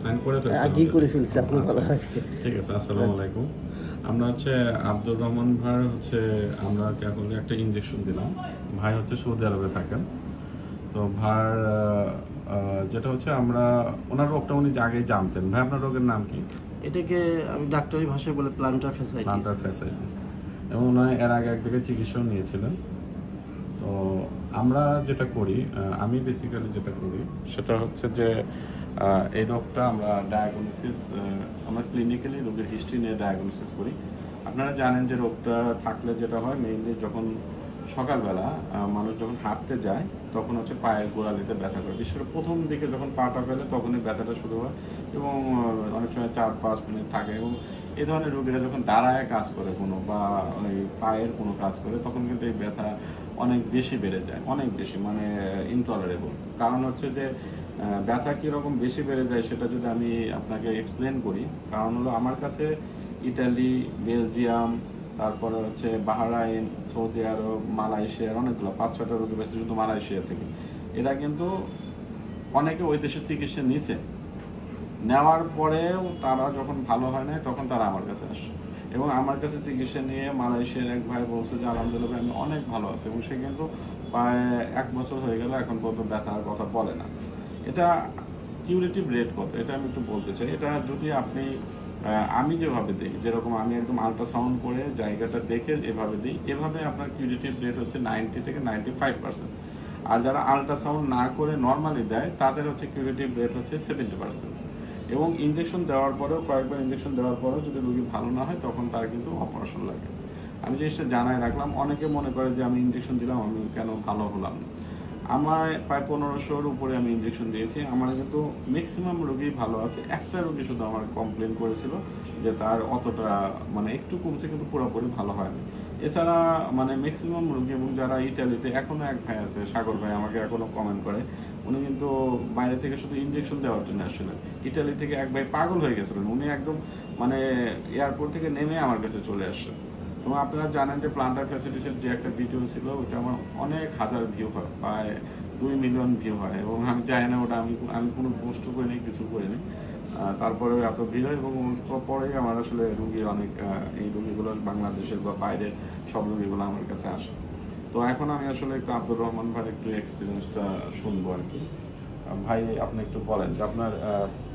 Sign করে ফেলছেন? আগেই করে ফেলছি, আপনি ভালো রাখেন। ঠিক আছে, আসসালামু আলাইকুম। আমরা হচ্ছে আব্দুর রহমান ভাই হচ্ছে আমরা এখন একটা ইনজেকশন দিলাম। ভাই হচ্ছে সৌদি আরবে থাকেন। তো ভাই যেটা হচ্ছে আমরা ওনার রোগটা উনি আগেই জানতেন। ভাই আপনার রোগের নাম কি? এটাকে আমি ডাক্তারি ভাষায় বলে প্লান্টার ফ্যাসাইটিস। এবং উনি এর আগে এক জায়গায় চিকিৎসাও নিয়েছিলেন। তো আমরা যেটা করি, আমি বেসিক্যালি যেটা করি সেটা হচ্ছে যে এই রোগটা আমরা ডায়াগনোসিস, আমরা ক্লিনিক্যালি রোগের হিস্ট্রি নিয়ে ডায়াগনোসিস করি। আপনারা জানেন যে রোগটা থাকলে যেটা হয় মেইনলি যখন সকালবেলা মানুষ যখন হাঁটতে যায় তখন হচ্ছে পায়ের গোড়ালিতে ব্যথা করে, বিশেষ করে প্রথম দিকে যখন পাটা ফেলে তখনই ব্যথাটা শুরু হয় এবং অনেক সময় 4-5 মিনিট থাকে। এবং এই ধরনের রোগীরা যখন দাঁড়ায় কাজ করে কোনো বা ওই পায়ের কোনো কাজ করে তখন কিন্তু এই ব্যথা অনেক বেশি বেড়ে যায়, অনেক বেশি, মানে ইনটলারেবল। কারণ হচ্ছে যে ব্যথা কীরকম বেশি বেড়ে যায় সেটা যদি আমি আপনাকে এক্সপ্লেন করি, কারণ হলো আমার কাছে ইটালি, বেলজিয়াম, তারপরে হচ্ছে বাহরাইন, সৌদি আরব, মালয়েশিয়ার অনেকগুলো 5-6টা রোগী বেশি শুধু মালয়েশিয়া থেকে। এরা কিন্তু অনেকে ওই দেশে চিকিৎসা নিছে, নেওয়ার পরেও তারা যখন ভালো হয় না তখন তারা আমার কাছে আসে এবং আমার কাছে চিকিৎসা নিয়ে মালয়েশিয়ার এক ভাই বলছে যে আলহামদুলিল্লাহ আমি অনেক ভালো আছি, এবং সে কিন্তু প্রায় 1 বছর হয়ে গেল এখন পর্যন্ত ব্যথার কথা বলে না। এটা কিউরেটিভ রেট কত এটা আমি একটু বলতে চাই। এটা যদি আপনি আমি যেভাবে দিই, যেরকম আমি একদম আল্ট্রাসাউন্ড করে জায়গাটা দেখে এভাবে দিই, এভাবে আপনার কিউরেটিভ রেট হচ্ছে 90 থেকে 95%। আর যারা আল্ট্রাসাউন্ড না করে নর্মালি দেয় তাদের হচ্ছে কিউরেটিভ রেট হচ্ছে 70%। এবং ইনজেকশন দেওয়ার পরেও, কয়েকবার ইনজেকশন দেওয়ার পরেও যদি রোগী ভালো না হয় তখন তার কিন্তু অপারেশন লাগে। আমি জিনিসটা জানাই রাখলাম। অনেকে মনে করে যে আমি ইনজেকশন দিলাম আমি কেন ভালো হলাম না। আমার প্রায় 1500-র উপরে আমি ইনজেকশন দিয়েছি, আমার কিন্তু ম্যাক্সিমাম রোগী ভালো আছে। একটা রোগী শুধু আমার কমপ্লেন করেছিল যে তার অতটা মানে একটু কমছে কিন্তু পুরোপুরি ভালো হয়নি। এছাড়া মানে ম্যাক্সিমাম রোগী, এবং যারা ইটালিতে এখনও এক ভাই আছে, সাগর ভাই, আমাকে এখনও কমেন্ট করে, উনি কিন্তু বাইরে থেকে শুধু ইনজেকশন দেওয়ার জন্য আসছিলেন। ইটালি থেকে এক ভাই পাগল হয়ে গেছিলেন, উনি একদম মানে এয়ারপোর্ট থেকে নেমে আমার কাছে চলে আসছেন। এবং আপনারা জানেন যে প্লান্টার ফ্যাসিলিটিসের যে একটা ভিডিও ছিল ওটা আমার অনেক হাজার ভিউ হয়, প্রায় 2 মিলিয়ন ভিউ হয়, এবং আমি চাই না ওটা আমি কোনো পোস্ট করিনি, কিছু করিনি, তারপরে এত ভিড় হয়। এবং পরেই আমার আসলে রুগী অনেক, এই রুগীগুলো বাংলাদেশের বা বাইরের সব রুগীগুলো আমার কাছে আসে। তো এখন আমি আসলে একটু আব্দুর রহমান ভাই একটু এক্সপিরিয়েন্সটা শুনবো আর কি। ভাই আপনি একটু বলেন যে আপনার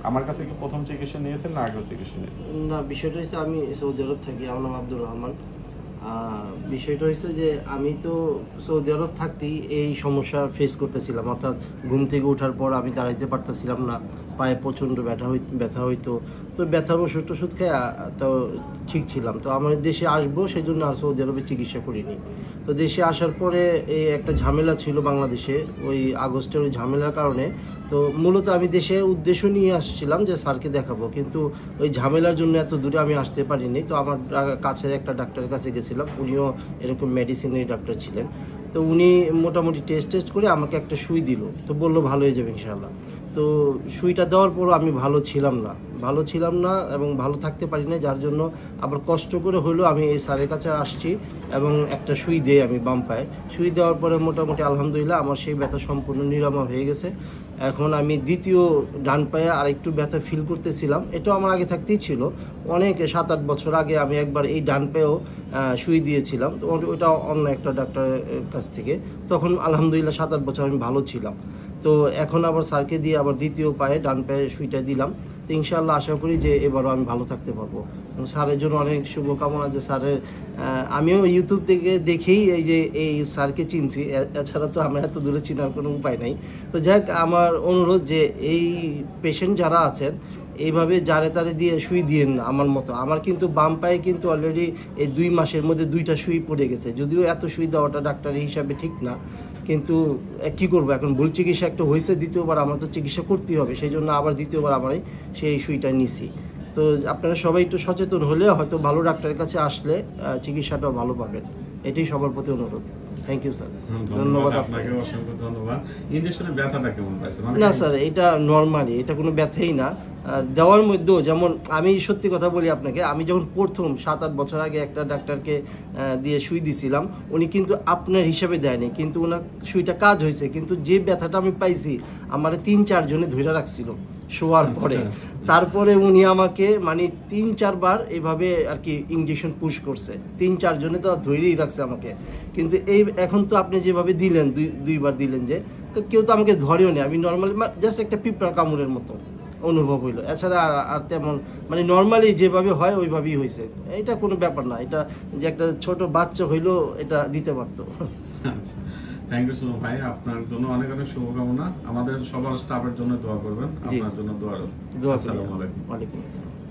আমার কাছে কি প্রথম চিকিৎসা নিয়েছেন না আগেও চিকিৎসা নিয়েছেন? না, বিষয়টা হচ্ছে আমি সৌদি আরব থাকি, আমার নাম আব্দুর রহমান। বিষয়টা হয়েছে যে আমি তো সৌদি আরব থাকতেই এই সমস্যা ফেস করতেছিলাম, অর্থাৎ ঘুম থেকে ওঠার পর আমি দাঁড়াইতে পারতেছিলাম না, পায়ে প্রচণ্ড ব্যথা হইতো। তো ব্যথার ওষুধ খেয়ে তো ঠিক ছিলাম। তো আমার দেশে আসবো সেই জন্য আর সৌদি আরবে চিকিৎসা করিনি। তো দেশে আসার পরে এই একটা ঝামেলা ছিল বাংলাদেশে, ওই আগস্টের ওই ঝামেলার কারণে। তো মূলত আমি দেশে উদ্দেশ্য নিয়ে আসছিলাম যে স্যারকে দেখাবো, কিন্তু ওই ঝামেলার জন্য এত দূরে আমি আসতে পারিনি। তো আমার কাছের একটা ডাক্তারের কাছে গেছিলাম, উনিও এরকম মেডিসিনের ডাক্তার ছিলেন। তো উনি মোটামুটি টেস্ট করে আমাকে একটা সুই দিল, তো বললো ভালো হয়ে যাবে ইনশাআল্লাহ। তো সুইটা দেওয়ার পরও আমি ভালো ছিলাম না এবং ভালো থাকতে পারি না, যার জন্য আবার কষ্ট করে হলেও আমি এই স্যারের কাছে আসছি এবং একটা সুই দেই আমি বাম পায়ে। সুই দেওয়ার পরে মোটামুটি আলহামদুলিল্লাহ আমার সেই ব্যথা সম্পূর্ণ নিরাময় হয়ে গেছে। এখন আমি দ্বিতীয় ডান পায়ে আর একটু ব্যথা ফিল করতেছিলাম, এটাও আমার আগে থাকতেই ছিল। অনেক 7-8 বছর আগে আমি একবার এই ডান পায়েও সুই দিয়েছিলাম, তো ওইটা অন্য একটা ডাক্তারের কাছ থেকে। তখন আলহামদুলিল্লাহ 7-8 বছর আমি ভালো ছিলাম। তো এখন আবার স্যারকে দিয়ে আবার দ্বিতীয় পায়ে ডান পায়ে সুইটা দিলাম। তো ইনশাআল্লাহ আশা করি যে এবারও আমি ভালো থাকতে পারবো। স্যারের জন্য অনেক শুভকামনা যে স্যারের, আমিও ইউটিউব থেকে দেখেই এই স্যারকে চিনছি, এছাড়া তো আমরা এত দূরে চিনার কোনো উপায় নাই। তো যাক, আমার অনুরোধ যে এই পেশেন্ট যারা আছেন এইভাবে যারে তারে দিয়ে সুই দিয়েন না আমার মতো। আমার কিন্তু বাম পায়ে কিন্তু অলরেডি এই 2 মাসের মধ্যে 2টা সুই পড়ে গেছে, যদিও এত সুই দেওয়াটা ডাক্তারি হিসাবে ঠিক না, কিন্তু কী করবো, এখন ভুল চিকিৎসা একটা হয়েছে, দ্বিতীয়বার আমার তো চিকিৎসা করতেই হবে, সেই জন্য আবার দ্বিতীয়বার আমারই সেই সুইটা নিছি। তো আপনারা সবাই একটু সচেতন হলে হয়তো ভালো ডাক্তারের কাছে আসলে চিকিৎসাটাও ভালো পাবেন, এটাই সবার প্রতি অনুরোধ। থ্যাংক ইউ স্যার, ধন্যবাদ আপনাকে, অসংখ্য ধন্যবাদ। ইনজেকশনের ব্যথাটা কেমন পাইছেন? না স্যার, এটা নর্মালি, এটা কোনো ব্যথাই না। দেওয়ার মধ্যেও যেমন আমি সত্যি কথা বলি আপনাকে, আমি যখন প্রথম 7-8 বছর আগে একটা ডাক্তারকে দিয়ে সুই দিছিলাম, উনি কিন্তু আপনার হিসাবে দেয়নি, কিন্তু ওনার সুইটা কাজ হয়েছে, কিন্তু যে ব্যথাটা আমি পাইছি আমার 3-4 জনে ধরে রাখছিল, শোয়ার পরে। তারপরে উনি আমাকে মানে 3-4 বার এভাবে আর কি ইঞ্জেকশন পুশ করছে, 3-4 জনে তো ধরেই রাখছে আমাকে। কিন্তু এই এখন তো আপনি যেভাবে দিলেন, দুইবার দিলেন, যে তো কেউ তো আমাকে ধরেও নেই, আমি নর্মালি জাস্ট একটা পিঁপড়া কামড়ের মতো অনুভব হইলো, এছাড়া আর তেমন মানে নর্মালি যেভাবে হয় ওইভাবেই হয়েছে। এটা কোনো ব্যাপার না, এটা যে একটা ছোট বাচ্চা হইলো এটা দিতে পারতো। আচ্ছা, থ্যাংক ইউ সো ভাই, আপনার জন্য অনেক অনেক শুভকামনা। আমাদের সবার স্টাফের জন্য দোয়া করবেন, আপনার জন্য দোয়া রইল। দোয়া করি। আসসালামু আলাইকুম। ওয়ালাইকুম আসসালাম।